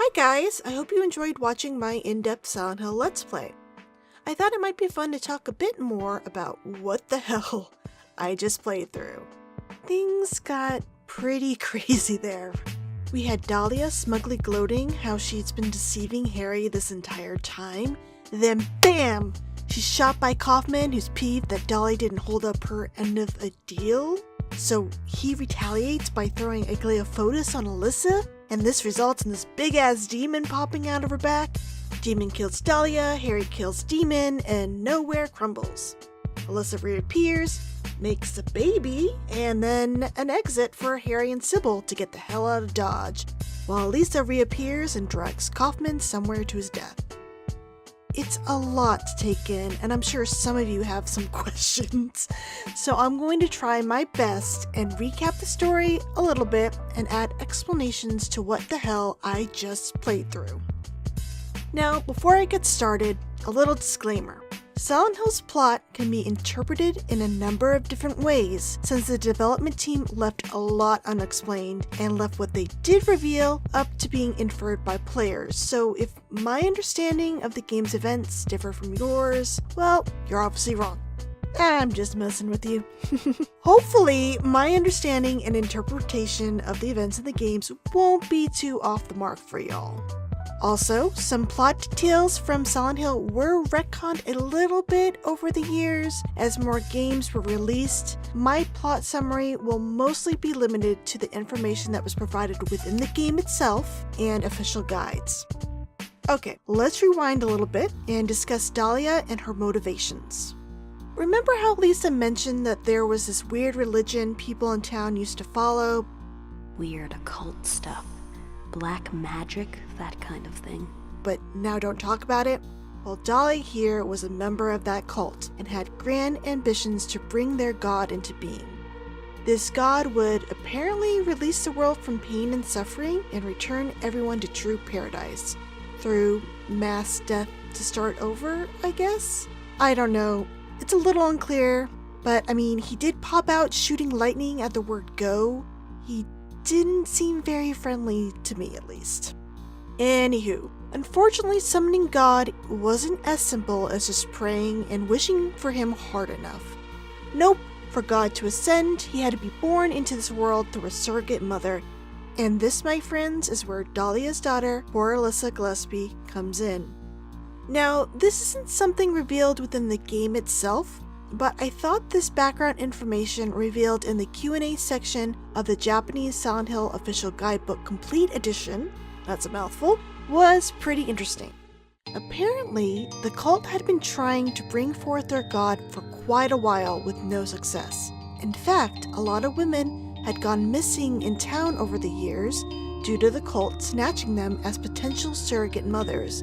Hi guys, I hope you enjoyed watching my in-depth Silent Hill Let's Play. I thought it might be fun to talk a bit more about what the hell I just played through. Things got pretty crazy there. We had Dahlia smugly gloating how she's been deceiving Harry this entire time. Then BAM! She's shot by Kaufmann, who's peeved that Dahlia didn't hold up her end of a deal. So he retaliates by throwing a Gleophotis on Alyssa, and this results in this big-ass demon popping out of her back. Demon kills Dahlia, Harry kills Demon, and nowhere crumbles. Alyssa reappears, makes a baby, and then an exit for Harry and Sybil to get the hell out of Dodge, while Lisa reappears and drags Kaufmann somewhere to his death. It's a lot to take in, and I'm sure some of you have some questions. So I'm going to try my best and recap the story a little bit and add explanations to what the hell I just played through. Now, before I get started, a little disclaimer. Silent Hill's plot can be interpreted in a number of different ways, since the development team left a lot unexplained and left what they did reveal up to being inferred by players. So if my understanding of the game's events differ from yours, well, you're obviously wrong. I'm just messing with you. Hopefully, my understanding and interpretation of the events in the games won't be too off the mark for y'all. Also, some plot details from Silent Hill were retconned a little bit over the years as more games were released. My plot summary will mostly be limited to the information that was provided within the game itself and official guides. Okay, let's rewind a little bit and discuss Dahlia and her motivations. Remember how Lisa mentioned that there was this weird religion people in town used to follow? Weird occult stuff. Black magic, that kind of thing. But now don't talk about it? Well, Dahlia here was a member of that cult and had grand ambitions to bring their god into being. This god would apparently release the world from pain and suffering and return everyone to true paradise. Through mass death to start over, I guess? I don't know. It's a little unclear, but I mean, he did pop out shooting lightning at the word go. He didn't seem very friendly to me, at least. Anywho, unfortunately summoning God wasn't as simple as just praying and wishing for him hard enough. Nope, for God to ascend, he had to be born into this world through a surrogate mother, and this, my friends, is where Dahlia's daughter, poor Alyssa Gillespie, comes in. Now, this isn't something revealed within the game itself, but I thought this background information revealed in the Q&A section of the Japanese Silent Hill Official Guidebook Complete Edition, that's a mouthful, was pretty interesting. Apparently, the cult had been trying to bring forth their god for quite a while with no success. In fact, a lot of women had gone missing in town over the years due to the cult snatching them as potential surrogate mothers,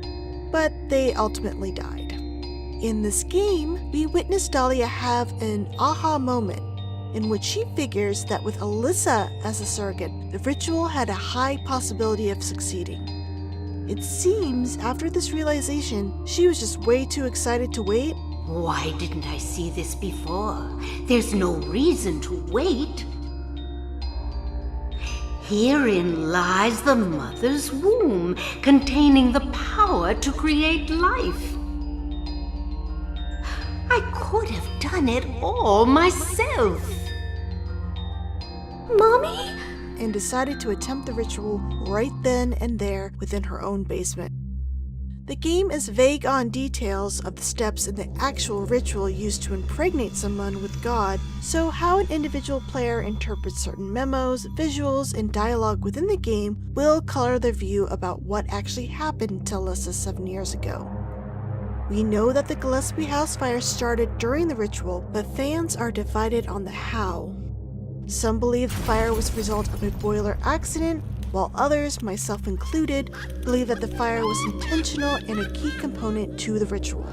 but they ultimately died. In this game, we witness Dahlia have an aha moment in which she figures that with Alyssa as a surrogate, the ritual had a high possibility of succeeding. It seems after this realization, she was just way too excited to wait. Why didn't I see this before? There's no reason to wait. Herein lies the mother's womb, containing the power to create life. I could have done it all myself. Mommy? And decided to attempt the ritual right then and there within her own basement. The game is vague on details of the steps in the actual ritual used to impregnate someone with God, so how an individual player interprets certain memos, visuals, and dialogue within the game will color their view about what actually happened to Alyssa 7 years ago. We know that the Gillespie house fire started during the ritual, but fans are divided on the how. Some believe the fire was the result of a boiler accident, while others, myself included, believe that the fire was intentional and a key component to the ritual.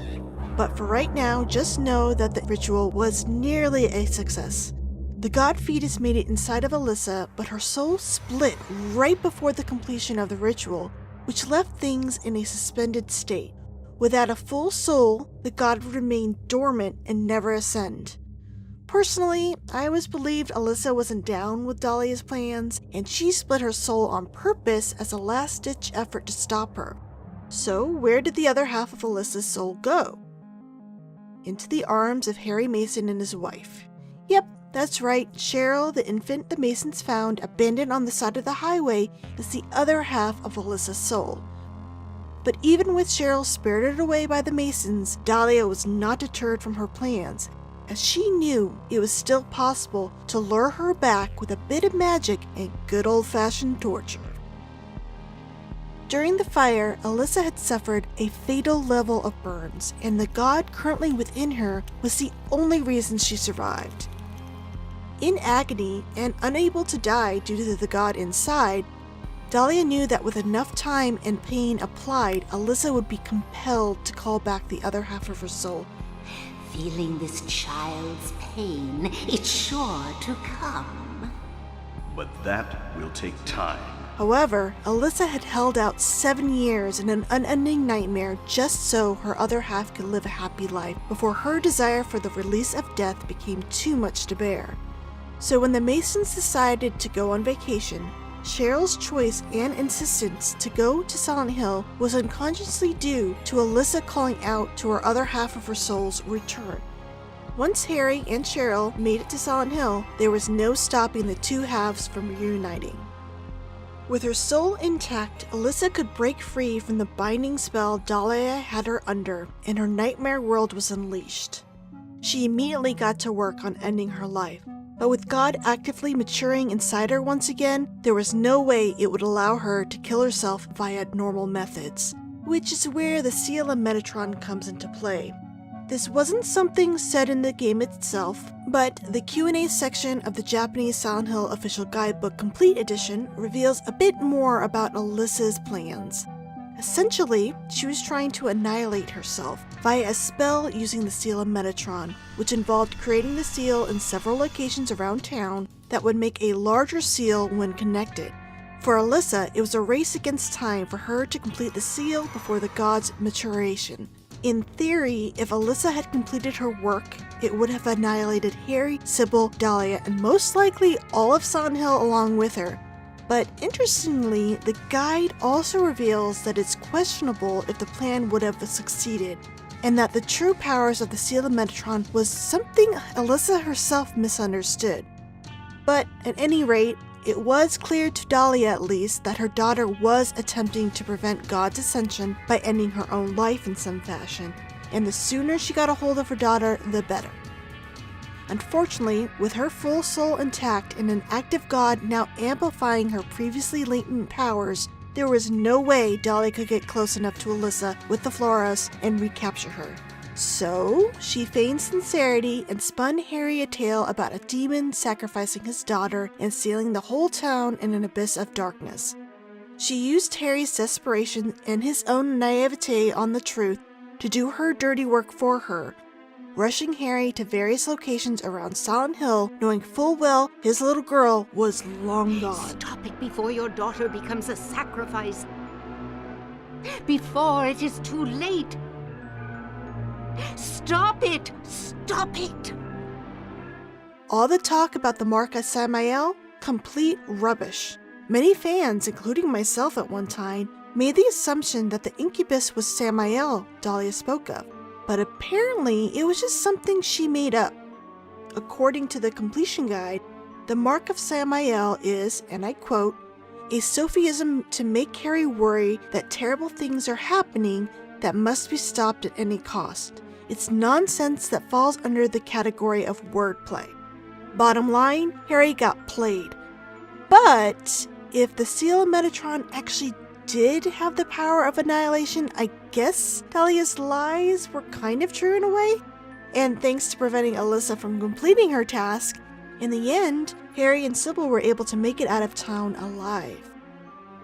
But for right now, just know that the ritual was nearly a success. The god fetus made it inside of Alyssa, but her soul split right before the completion of the ritual, which left things in a suspended state. Without a full soul, the god would remain dormant and never ascend. Personally, I always believed Alyssa wasn't down with Dahlia's plans, and she split her soul on purpose as a last-ditch effort to stop her. So where did the other half of Alyssa's soul go? Into the arms of Harry Mason and his wife. Yep, that's right, Cheryl, the infant the Masons found abandoned on the side of the highway, is the other half of Alyssa's soul. But even with Cheryl spirited away by the Masons, Dahlia was not deterred from her plans, as she knew it was still possible to lure her back with a bit of magic and good old-fashioned torture. During the fire, Alyssa had suffered a fatal level of burns, and the god currently within her was the only reason she survived. In agony and unable to die due to the god inside, Dahlia knew that with enough time and pain applied, Alyssa would be compelled to call back the other half of her soul. Feeling this child's pain, it's sure to come. But that will take time. However, Alyssa had held out 7 years in an unending nightmare just so her other half could live a happy life before her desire for the release of death became too much to bear. So when the Masons decided to go on vacation, Cheryl's choice and insistence to go to Silent Hill was unconsciously due to Alyssa calling out to her other half of her soul's return. Once Harry and Cheryl made it to Silent Hill, there was no stopping the two halves from reuniting. With her soul intact, Alyssa could break free from the binding spell Dahlia had her under, and her nightmare world was unleashed. She immediately got to work on ending her life. But with God actively maturing inside her once again, there was no way it would allow her to kill herself via normal methods, which is where the seal of Metatron comes into play. This wasn't something said in the game itself, but the Q&A section of the Japanese Silent Hill Official Guidebook Complete Edition reveals a bit more about Alyssa's plans. Essentially, she was trying to annihilate herself via a spell using the seal of Metatron, which involved creating the seal in several locations around town that would make a larger seal when connected. For Alyssa, it was a race against time for her to complete the seal before the god's maturation. In theory, if Alyssa had completed her work, it would have annihilated Harry, Sybil, Dahlia, and most likely all of Silent Hill along with her. But interestingly, the guide also reveals that it's questionable if the plan would have succeeded, and that the true powers of the Seal of Metatron was something Alyssa herself misunderstood. But at any rate, it was clear to Dahlia at least that her daughter was attempting to prevent God's ascension by ending her own life in some fashion, and the sooner she got a hold of her daughter, the better. Unfortunately, with her full soul intact and an active god now amplifying her previously latent powers, there was no way Dahlia could get close enough to Alyssa with the Floros and recapture her. So, she feigned sincerity and spun Harry a tale about a demon sacrificing his daughter and sealing the whole town in an abyss of darkness. She used Harry's desperation and his own naivete on the truth to do her dirty work for her, rushing Harry to various locations around Silent Hill, knowing full well his little girl was long gone. Stop it before your daughter becomes a sacrifice. Before it is too late. Stop it! Stop it! All the talk about the mark of Samael? Complete rubbish. Many fans, including myself at one time, made the assumption that the incubus was Samael Dahlia spoke of, but apparently it was just something she made up. According to the completion guide, the mark of Samael is, and I quote, a sophism to make Harry worry that terrible things are happening that must be stopped at any cost. It's nonsense that falls under the category of wordplay. Bottom line, Harry got played. But if the seal of Metatron actually did have the power of annihilation, I guess Dahlia's lies were kind of true in a way. And thanks to preventing Alyssa from completing her task, in the end, Harry and Sybil were able to make it out of town alive.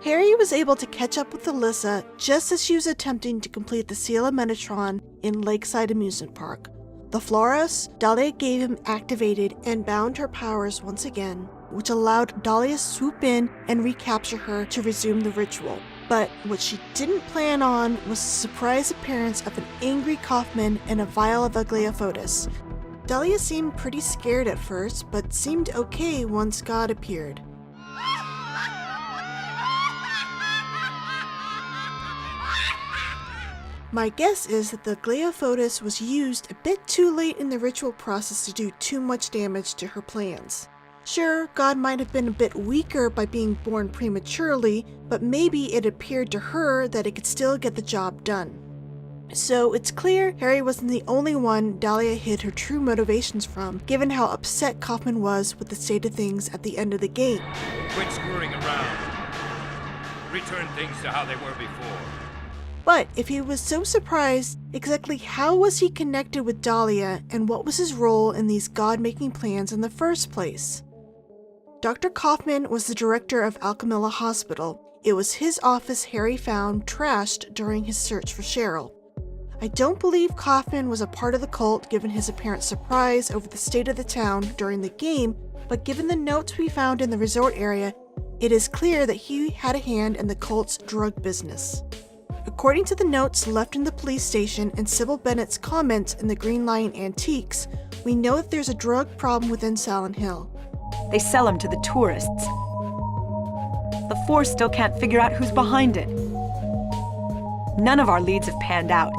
Harry was able to catch up with Alyssa just as she was attempting to complete the Seal of Metatron in Lakeside Amusement Park. The Floros Dahlia gave him activated and bound her powers once again, which allowed Dahlia to swoop in and recapture her to resume the ritual. But what she didn't plan on was the surprise appearance of an angry Kaufmann and a vial of Aglaophotis. Dahlia seemed pretty scared at first, but seemed okay once God appeared. My guess is that the Gleophotis was used a bit too late in the ritual process to do too much damage to her plans. Sure, God might have been a bit weaker by being born prematurely, but maybe it appeared to her that it could still get the job done. So it's clear Harry wasn't the only one Dahlia hid her true motivations from, given how upset Kaufmann was with the state of things at the end of the game. Quit screwing around. Return things to how they were before. But if he was so surprised, exactly how was he connected with Dahlia, and what was his role in these God-making plans in the first place? Dr. Kaufmann was the director of Alchemilla Hospital. It was his office Harry found trashed during his search for Cheryl. I don't believe Kaufmann was a part of the cult given his apparent surprise over the state of the town during the game, but given the notes we found in the resort area, it is clear that he had a hand in the cult's drug business. According to the notes left in the police station and Sybil Bennett's comments in the Green Lion Antiques, we know that there's a drug problem within Silent Hill. They sell them to the tourists. The Force still can't figure out who's behind it. None of our leads have panned out,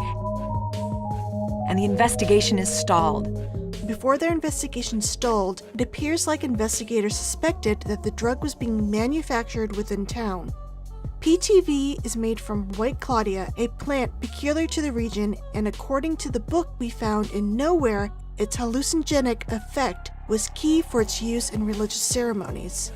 and the investigation is stalled. Before their investigation stalled, it appears like investigators suspected that the drug was being manufactured within town. PTV is made from White Claudia, a plant peculiar to the region, and according to the book we found in Nowhere, its hallucinogenic effect was key for its use in religious ceremonies.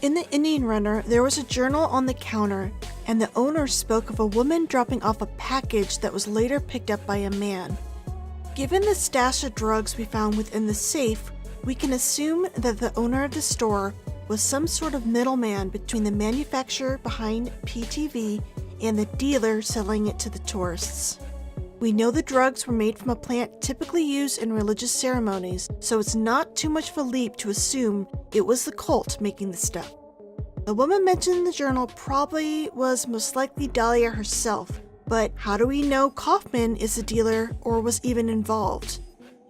In the Indian Runner, there was a journal on the counter, and the owner spoke of a woman dropping off a package that was later picked up by a man. Given the stash of drugs we found within the safe, we can assume that the owner of the store was some sort of middleman between the manufacturer behind PTV and the dealer selling it to the tourists. We know the drugs were made from a plant typically used in religious ceremonies, so it's not too much of a leap to assume it was the cult making the stuff. The woman mentioned in the journal probably was most likely Dahlia herself, but how do we know Kaufmann is the dealer or was even involved?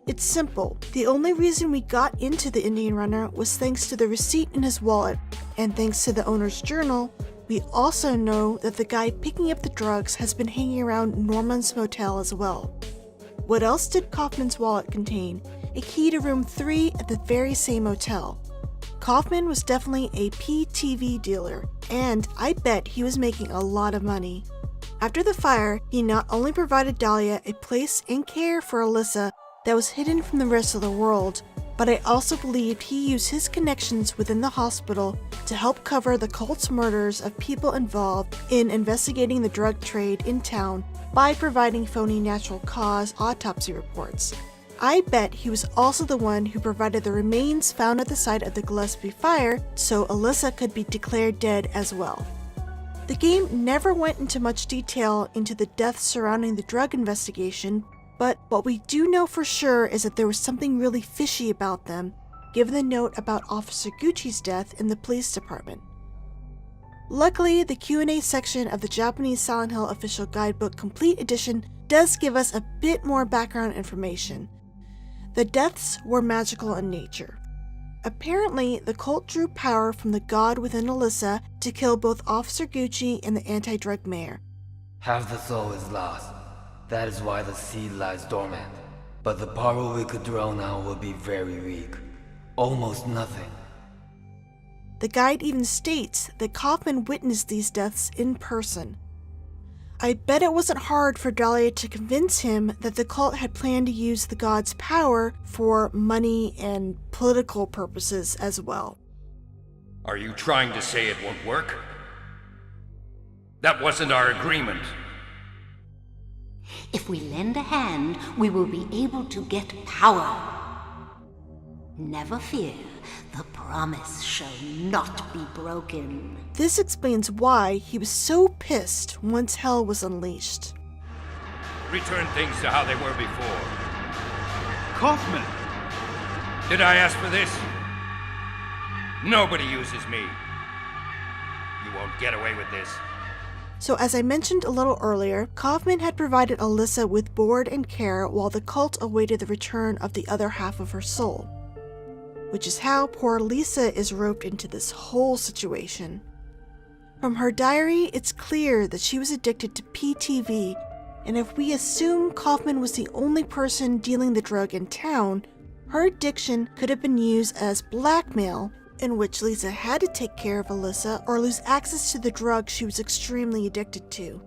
It's simple. The only reason we got into the Indian Runner was thanks to the receipt in his wallet, and thanks to the owner's journal, we also know that the guy picking up the drugs has been hanging around Norman's motel as well. What else did Kaufmann's wallet contain? A key to room 3 at the very same motel. Kaufmann was definitely a PTV dealer, and I bet he was making a lot of money. After the fire, he not only provided Dahlia a place and care for Alyssa that was hidden from the rest of the world, but I also believed he used his connections within the hospital to help cover the cult's murders of people involved in investigating the drug trade in town by providing phony natural cause autopsy reports. I bet he was also the one who provided the remains found at the site of the Gillespie fire so Alyssa could be declared dead as well. The game never went into much detail into the deaths surrounding the drug investigation, but what we do know for sure is that there was something really fishy about them, given the note about Officer Gucci's death in the police department. Luckily, the Q&A section of the Japanese Silent Hill Official Guidebook Complete Edition does give us a bit more background information. The deaths were magical in nature. Apparently, the cult drew power from the god within Alyssa to kill both Officer Gucci and the anti-drug mayor. Half the soul is lost. That is why the seed lies dormant. But the power we could draw now will be very weak. Almost nothing. The guide even states that Kaufmann witnessed these deaths in person. I bet it wasn't hard for Dahlia to convince him that the cult had planned to use the god's power for money and political purposes as well. Are you trying to say it won't work? That wasn't our agreement. If we lend a hand, we will be able to get power. Never fear, the promise shall not be broken. This explains why he was so pissed once hell was unleashed. Return things to how they were before. Kaufmann! Did I ask for this? Nobody uses me. You won't get away with this. So as I mentioned a little earlier, Kaufmann had provided Alyssa with board and care while the cult awaited the return of the other half of her soul. Which is how poor Lisa is roped into this whole situation. From her diary, it's clear that she was addicted to PTV, and if we assume Kaufmann was the only person dealing the drug in town, her addiction could have been used as blackmail, in which Lisa had to take care of Alyssa or lose access to the drug she was extremely addicted to.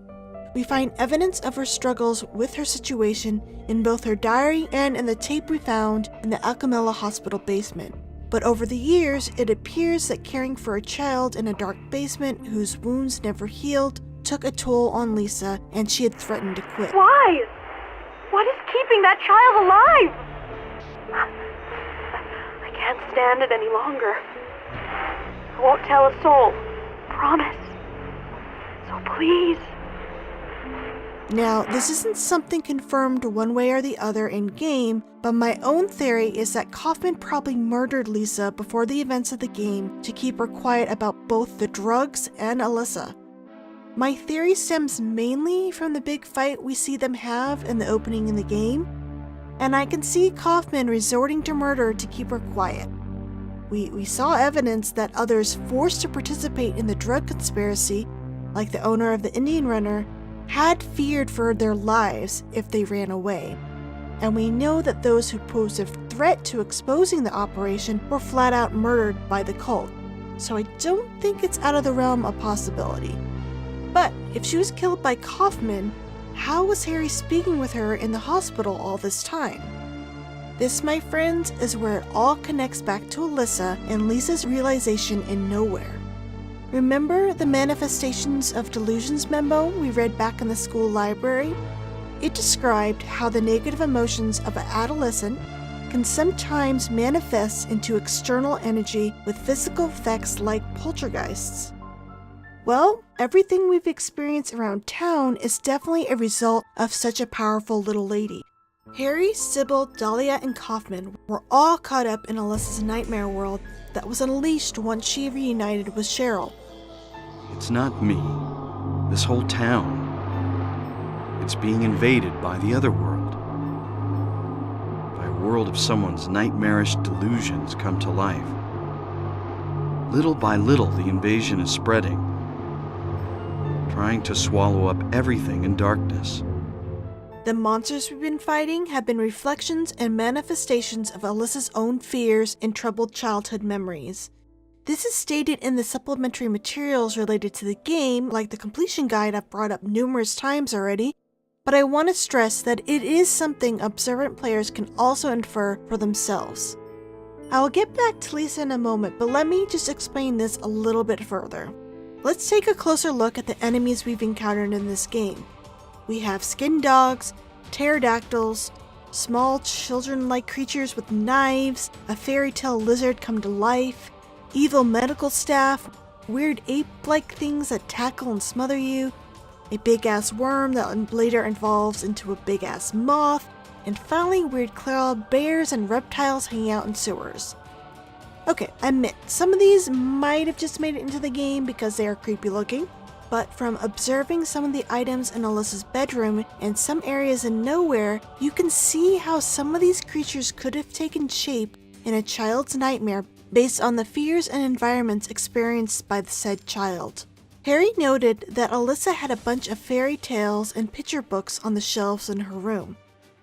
We find evidence of her struggles with her situation in both her diary and in the tape we found in the Alchemilla hospital basement. But over the years, it appears that caring for a child in a dark basement whose wounds never healed took a toll on Lisa, and she had threatened to quit. Why? What is keeping that child alive? I can't stand it any longer. I won't tell a soul. Promise. So please. Now, this isn't something confirmed one way or the other in-game, but my own theory is that Kaufmann probably murdered Lisa before the events of the game to keep her quiet about both the drugs and Alyssa. My theory stems mainly from the big fight we see them have in the opening in the game, and I can see Kaufmann resorting to murder to keep her quiet. We saw evidence that others forced to participate in the drug conspiracy, like the owner of the Indian Runner, had feared for their lives if they ran away. And we know that those who posed a threat to exposing the operation were flat out murdered by the cult, so I don't think it's out of the realm of possibility. But if she was killed by Kaufmann, how was Harry speaking with her in the hospital all this time? This, my friends, is where it all connects back to Alyssa and Lisa's realization in Nowhere. Remember the Manifestations of Delusions memo we read back in the school library? It described how the negative emotions of an adolescent can sometimes manifest into external energy with physical effects like poltergeists. Well, everything we've experienced around town is definitely a result of such a powerful little lady. Harry, Sybil, Dahlia, and Kaufmann were all caught up in Alyssa's nightmare world that was unleashed once she reunited with Cheryl. It's not me. This whole town. It's being invaded by the other world. By a world of someone's nightmarish delusions come to life. Little by little, the invasion is spreading, trying to swallow up everything in darkness. The monsters we've been fighting have been reflections and manifestations of Alyssa's own fears and troubled childhood memories. This is stated in the supplementary materials related to the game, like the completion guide I've brought up numerous times already, but I want to stress that it is something observant players can also infer for themselves. I will get back to Lisa in a moment, but let me just explain this a little bit further. Let's take a closer look at the enemies we've encountered in this game. We have skin dogs, pterodactyls, small children-like creatures with knives, a fairy tale lizard come to life, evil medical staff, weird ape-like things that tackle and smother you, a big-ass worm that later evolves into a big-ass moth, and finally weird clawed bears and reptiles hanging out in sewers. Okay, I admit, some of these might have just made it into the game because they are creepy looking, but from observing some of the items in Alyssa's bedroom and some areas in Nowhere, you can see how some of these creatures could have taken shape in a child's nightmare based on the fears and environments experienced by the said child. Harry noted that Alyssa had a bunch of fairy tales and picture books on the shelves in her room.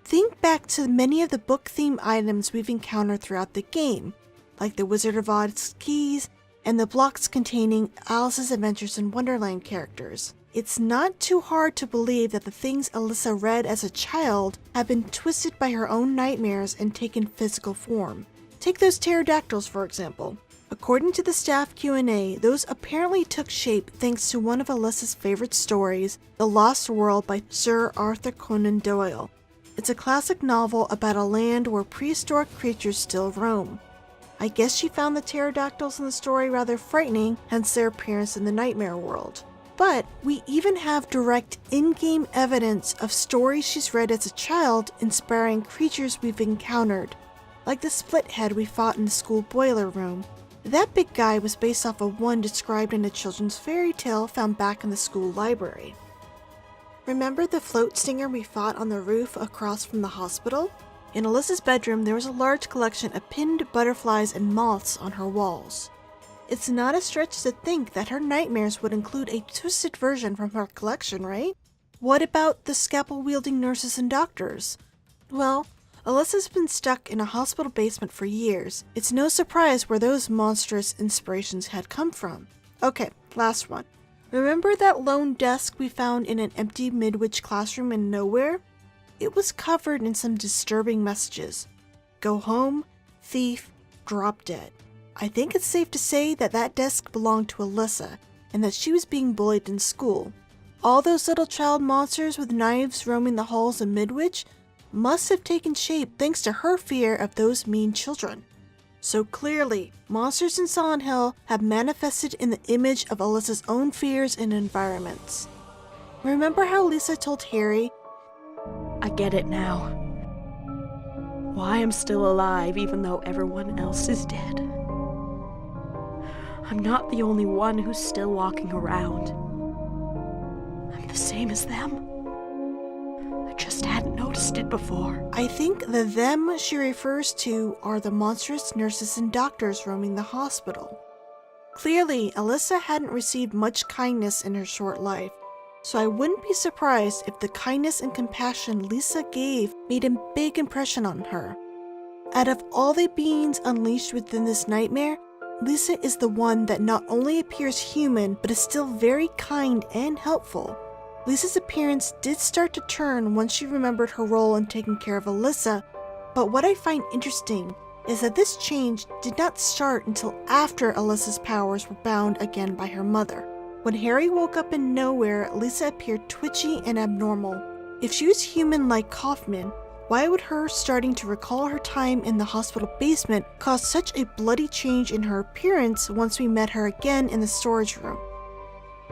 Think back to many of the book-themed items we've encountered throughout the game, like the Wizard of Oz keys and the blocks containing Alice's Adventures in Wonderland characters. It's not too hard to believe that the things Alyssa read as a child have been twisted by her own nightmares and taken physical form. Take those pterodactyls, for example. According to the staff Q&A, those apparently took shape thanks to one of Alyssa's favorite stories, The Lost World by Sir Arthur Conan Doyle. It's a classic novel about a land where prehistoric creatures still roam. I guess she found the pterodactyls in the story rather frightening, hence their appearance in the nightmare world. But we even have direct in-game evidence of stories she's read as a child inspiring creatures we've encountered, like the split head we fought in the school boiler room, That big guy was based off of one described in a children's fairy tale found back in the school library. Remember the float stinger we fought on the roof across from the hospital? In Alyssa's bedroom, there was a large collection of pinned butterflies and moths on her walls. It's not a stretch to think that her nightmares would include a twisted version from her collection, right? What about the scalpel-wielding nurses and doctors? Well, Alyssa's been stuck in a hospital basement for years. It's no surprise where those monstrous inspirations had come from. Okay, last one. Remember that lone desk we found in an empty Midwich classroom in nowhere? It was covered in some disturbing messages. Go home, thief, drop dead. I think it's safe to say that that desk belonged to Alyssa, and that she was being bullied in school. All those little child monsters with knives roaming the halls of Midwich must have taken shape thanks to her fear of those mean children. So clearly, monsters in Silent Hill have manifested in the image of Alyssa's own fears and environments. Remember how Lisa told Harry, I get it now. Why I'm still alive even though everyone else is dead. I'm not the only one who's still walking around. I'm the same as them. I just hadn't noticed it before. I think the them she refers to are the monstrous nurses and doctors roaming the hospital. Clearly, Alyssa hadn't received much kindness in her short life, so I wouldn't be surprised if the kindness and compassion Lisa gave made a big impression on her. Out of all the beings unleashed within this nightmare, Lisa is the one that not only appears human, but is still very kind and helpful. Lisa's appearance did start to turn once she remembered her role in taking care of Alyssa, but what I find interesting is that this change did not start until after Alyssa's powers were bound again by her mother. When Harry woke up in nowhere, Lisa appeared twitchy and abnormal. If she was human like Kaufmann, why would her starting to recall her time in the hospital basement cause such a bloody change in her appearance once we met her again in the storage room?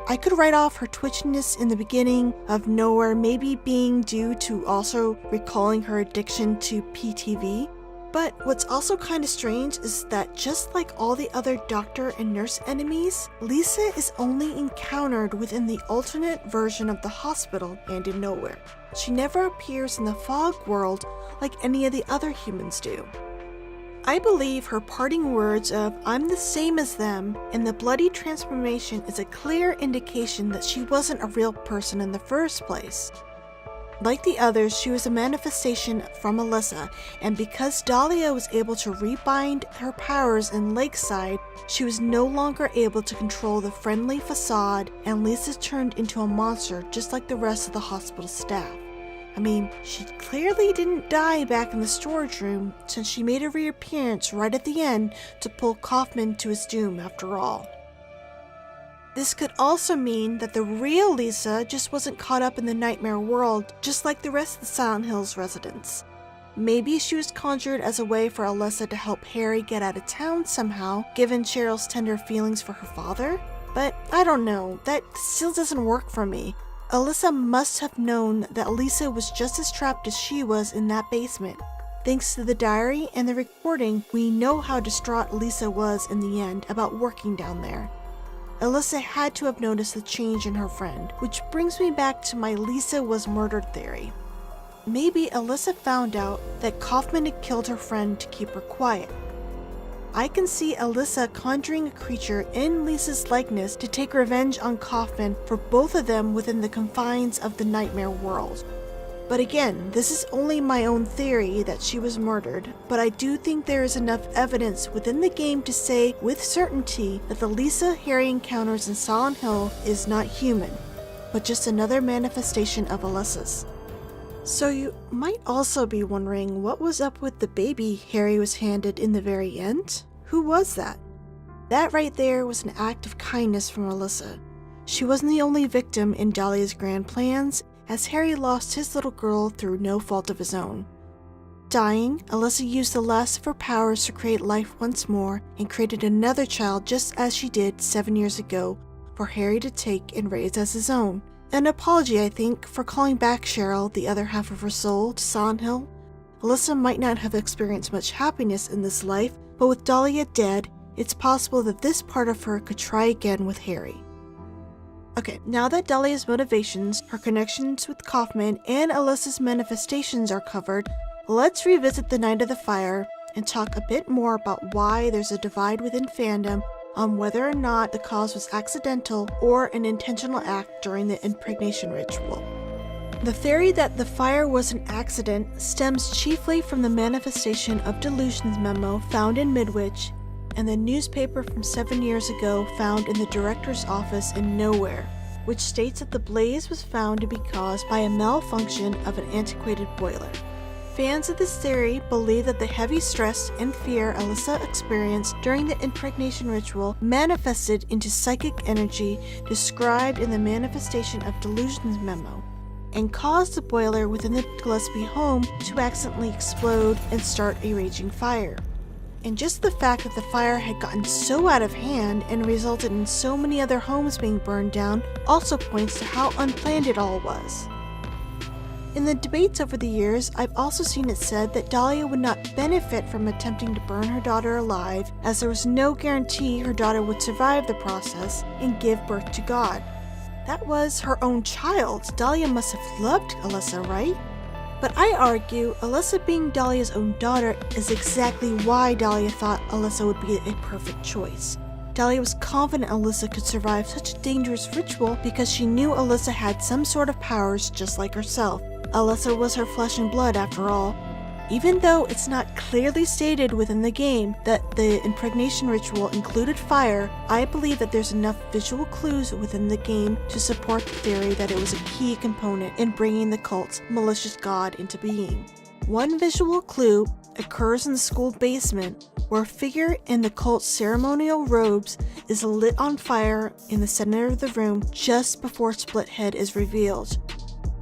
I could write off her twitchiness in the beginning of Nowhere maybe being due to also recalling her addiction to PTV, but what's also kind of strange is that just like all the other doctor and nurse enemies, Lisa is only encountered within the alternate version of the hospital and in Nowhere. She never appears in the fog world like any of the other humans do. I believe her parting words of "I'm the same as them" and the bloody transformation is a clear indication that she wasn't a real person in the first place. Like the others, she was a manifestation from Alyssa, and because Dahlia was able to rebind her powers in Lakeside, she was no longer able to control the friendly facade, and Lisa turned into a monster just like the rest of the hospital staff. I mean, she clearly didn't die back in the storage room since she made a reappearance right at the end to pull Kaufmann to his doom after all. This could also mean that the real Lisa just wasn't caught up in the nightmare world, just like the rest of the Silent Hills residents. Maybe she was conjured as a way for Alyssa to help Harry get out of town somehow, given Cheryl's tender feelings for her father? But I don't know, that still doesn't work for me. Alyssa must have known that Lisa was just as trapped as she was in that basement. Thanks to the diary and the recording, we know how distraught Lisa was in the end about working down there. Alyssa had to have noticed the change in her friend, which brings me back to my Lisa was murdered theory. Maybe Alyssa found out that Kaufmann had killed her friend to keep her quiet. I can see Alyssa conjuring a creature in Lisa's likeness to take revenge on Kaufmann for both of them within the confines of the nightmare world. But again, this is only my own theory that she was murdered, but I do think there is enough evidence within the game to say with certainty that the Lisa Harry encounters in Silent Hill is not human, but just another manifestation of Alyssa's. So you might also be wondering what was up with the baby Harry was handed in the very end? Who was that? That right there was an act of kindness from Alyssa. She wasn't the only victim in Dahlia's grand plans, as Harry lost his little girl through no fault of his own. Dying, Alyssa used the last of her powers to create life once more and created another child just as she did 7 years ago for Harry to take and raise as his own. An apology, I think, for calling back Cheryl, the other half of her soul, to Silent Hill. Alyssa might not have experienced much happiness in this life, but with Dahlia dead it's possible that this part of her could try again with Harry. Okay, now that Dahlia's motivations, her connections with Kaufmann, and Alyssa's manifestations are covered, let's revisit the Night of the Fire and talk a bit more about why there's a divide within fandom on whether or not the cause was accidental or an intentional act during the impregnation ritual. The theory that the fire was an accident stems chiefly from the manifestation of delusions memo found in Midwich and the newspaper from 7 years ago found in the director's office in Nowhere, which states that the blaze was found to be caused by a malfunction of an antiquated boiler. Fans of this theory believe that the heavy stress and fear Alyssa experienced during the impregnation ritual manifested into psychic energy described in the manifestation of delusions memo, and caused the boiler within the Gillespie home to accidentally explode and start a raging fire. And just the fact that the fire had gotten so out of hand and resulted in so many other homes being burned down also points to how unplanned it all was. In the debates over the years, I've also seen it said that Dahlia would not benefit from attempting to burn her daughter alive, as there was no guarantee her daughter would survive the process and give birth to God. That was her own child. Dahlia must have loved Alyssa, right? But I argue Alyssa being Dahlia's own daughter is exactly why Dahlia thought Alyssa would be a perfect choice. Dahlia was confident Alyssa could survive such a dangerous ritual because she knew Alyssa had some sort of powers just like herself. Alyssa was her flesh and blood after all. Even though it's not clearly stated within the game that the impregnation ritual included fire, I believe that there's enough visual clues within the game to support the theory that it was a key component in bringing the cult's malicious god into being. One visual clue occurs in the school basement, where a figure in the cult's ceremonial robes is lit on fire in the center of the room just before Splithead is revealed.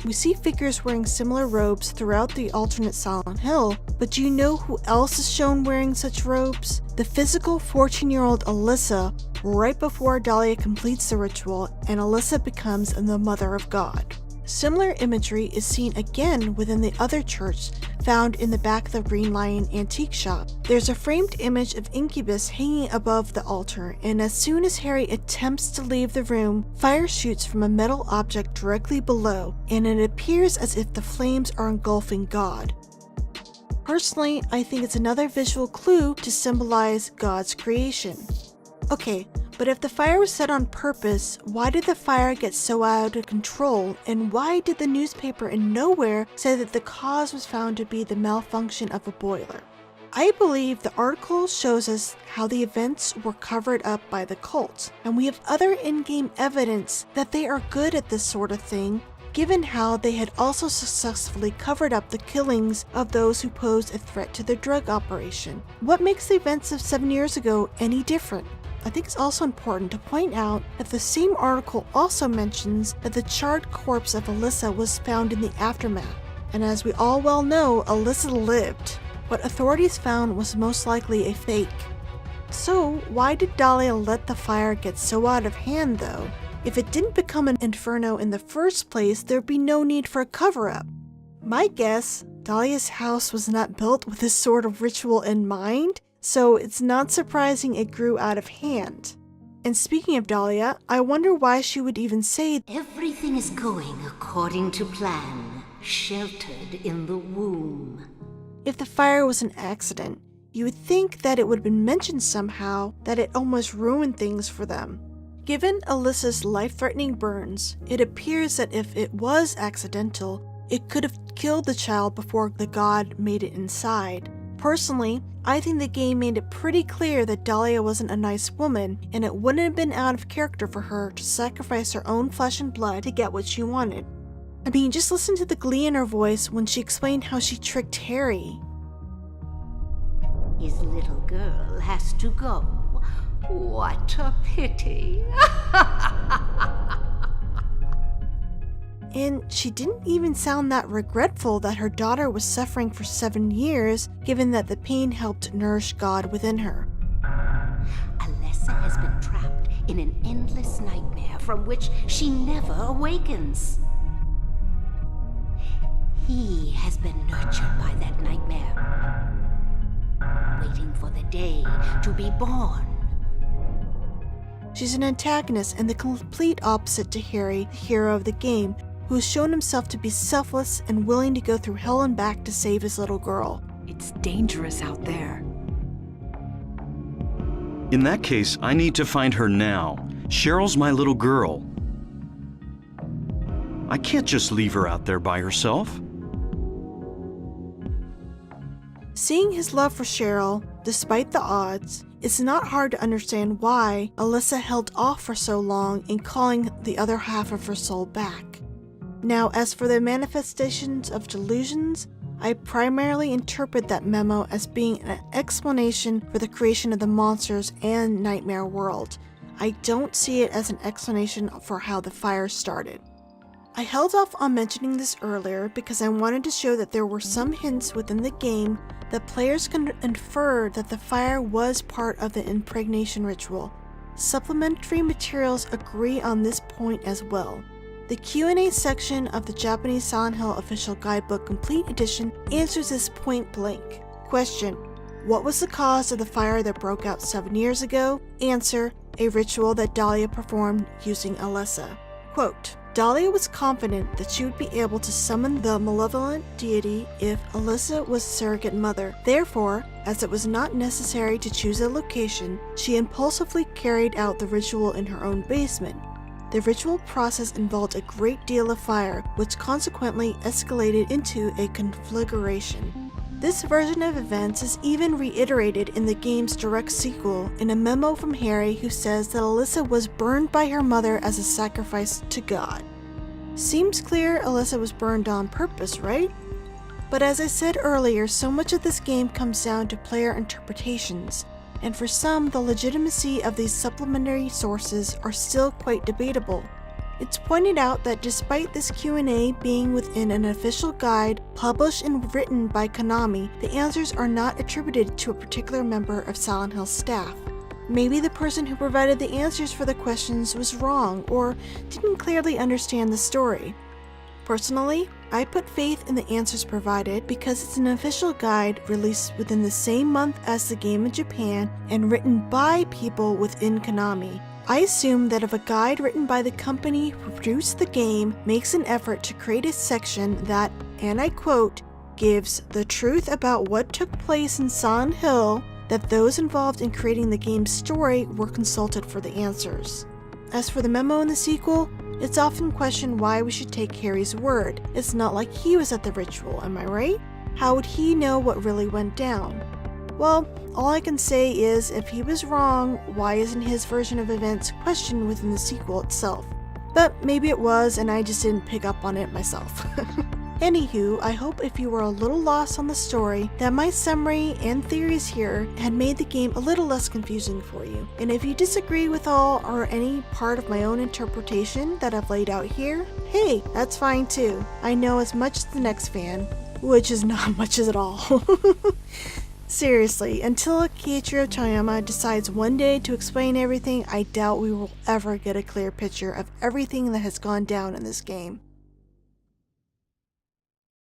We see figures wearing similar robes throughout the alternate Silent Hill, but do you know who else is shown wearing such robes? The physical 14-year-old Alyssa, right before Dahlia completes the ritual and Alyssa becomes the Mother of God. Similar imagery is seen again within the other church found in the back of the Green Lion antique shop. There's a framed image of Incubus hanging above the altar, and as soon as Harry attempts to leave the room, fire shoots from a metal object directly below, and it appears as if the flames are engulfing God. Personally, I think it's another visual clue to symbolize God's creation. Okay, but if the fire was set on purpose, why did the fire get so out of control, and why did the newspaper in Nowhere say that the cause was found to be the malfunction of a boiler? I believe the article shows us how the events were covered up by the cult, and we have other in-game evidence that they are good at this sort of thing, given how they had also successfully covered up the killings of those who posed a threat to their drug operation. What makes the events of 7 years ago any different? I think it's also important to point out that the same article also mentions that the charred corpse of Alyssa was found in the aftermath, and as we all well know, Alyssa lived. What authorities found was most likely a fake. So why did Dahlia let the fire get so out of hand though? If it didn't become an inferno in the first place, there'd be no need for a cover-up. My guess, Dahlia's house was not built with this sort of ritual in mind, so it's not surprising it grew out of hand. And speaking of Dahlia, I wonder why she would even say, Everything is going according to plan, sheltered in the womb. If the fire was an accident, you would think that it would have been mentioned somehow, that it almost ruined things for them. Given Alyssa's life-threatening burns, it appears that if it was accidental, it could have killed the child before the god made it inside. Personally, I think the game made it pretty clear that Dahlia wasn't a nice woman, and it wouldn't have been out of character for her to sacrifice her own flesh and blood to get what she wanted. I mean, just listen to the glee in her voice when she explained how she tricked Harry. His little girl has to go. What a pity. And she didn't even sound that regretful that her daughter was suffering for 7 years, given that the pain helped nourish God within her. Alessa has been trapped in an endless nightmare from which she never awakens. He has been nurtured by that nightmare, waiting for the day to be born. She's an antagonist and the complete opposite to Harry, the hero of the game, who has shown himself to be selfless and willing to go through hell and back to save his little girl. It's dangerous out there. In that case, I need to find her now. Cheryl's my little girl. I can't just leave her out there by herself. Seeing his love for Cheryl, despite the odds, it's not hard to understand why Alyssa held off for so long in calling the other half of her soul back. Now, as for the manifestations of delusions, I primarily interpret that memo as being an explanation for the creation of the monsters and Nightmare World. I don't see it as an explanation for how the fire started. I held off on mentioning this earlier because I wanted to show that there were some hints within the game that players can infer that the fire was part of the impregnation ritual. Supplementary materials agree on this point as well. The Q&A section of the Japanese Silent Hill Official Guidebook Complete Edition answers this point blank. Question: what was the cause of the fire that broke out 7 years ago? Answer: a ritual that Dahlia performed using Alyssa. Quote, Dahlia was confident that she would be able to summon the malevolent deity if Alyssa was surrogate mother. Therefore, as it was not necessary to choose a location, she impulsively carried out the ritual in her own basement. The ritual process involved a great deal of fire, which consequently escalated into a conflagration. This version of events is even reiterated in the game's direct sequel in a memo from Harry who says that Alyssa was burned by her mother as a sacrifice to God. Seems clear Alyssa was burned on purpose, right? But as I said earlier, so much of this game comes down to player interpretations, and for some, the legitimacy of these supplementary sources are still quite debatable. It's pointed out that despite this Q&A being within an official guide published and written by Konami, the answers are not attributed to a particular member of Silent Hill staff. Maybe the person who provided the answers for the questions was wrong or didn't clearly understand the story. Personally, I put faith in the answers provided because it's an official guide released within the same month as the game in Japan and written by people within Konami. I assume that if a guide written by the company who produced the game makes an effort to create a section that, and I quote, gives the truth about what took place in Silent Hill, that those involved in creating the game's story were consulted for the answers. As for the memo in the sequel, it's often questioned why we should take Harry's word. It's not like he was at the ritual, am I right? How would he know what really went down? Well, all I can say is if he was wrong, why isn't his version of events questioned within the sequel itself? But maybe it was and I just didn't pick up on it myself. Anywho, I hope if you were a little lost on the story, that my summary and theories here had made the game a little less confusing for you. And if you disagree with all or any part of my own interpretation that I've laid out here, hey, that's fine too. I know as much as the next fan, which is not much at all. Seriously, until Keiichiro Toyama decides one day to explain everything, I doubt we will ever get a clear picture of everything that has gone down in this game.